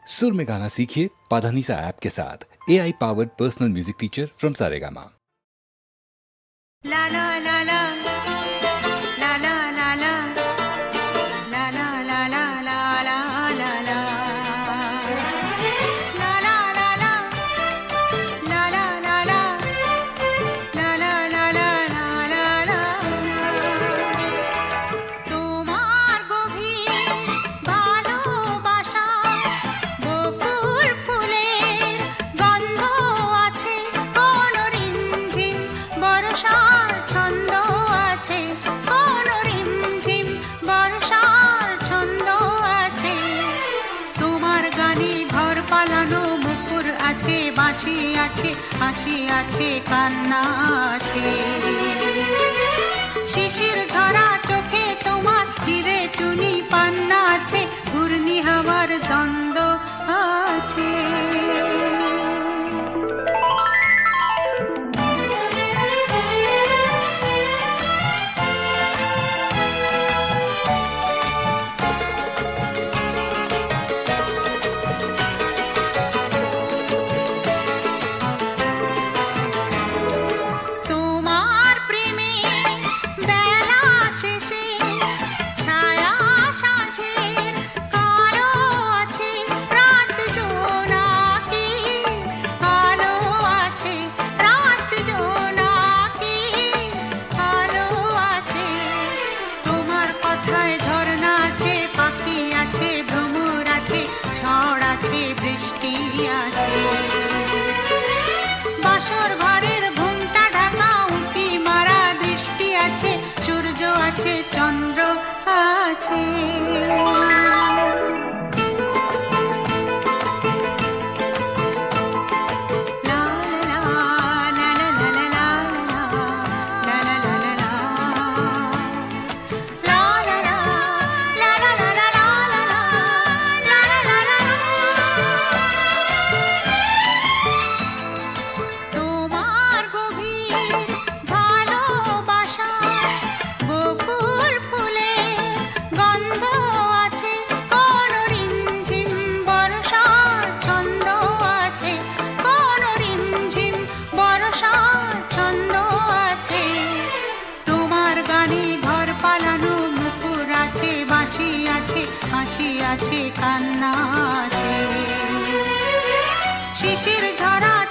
सुर में गाना सीखिए पाधानीसा ऐप के साथ। AI powered personal music teacher from Saregama. ला ला ला ला ला ला ला ला ला ला ला ला ला ला ला ला হাসি আছে কান্না আছে শিশির ঝরা চোখে তোমার হিরে চুনি পান্না আছে ঘূর্ণি হাওয়ার দ্বন্দ্ব আছে হাসি আছে কান্না আছে শিশির ঝরা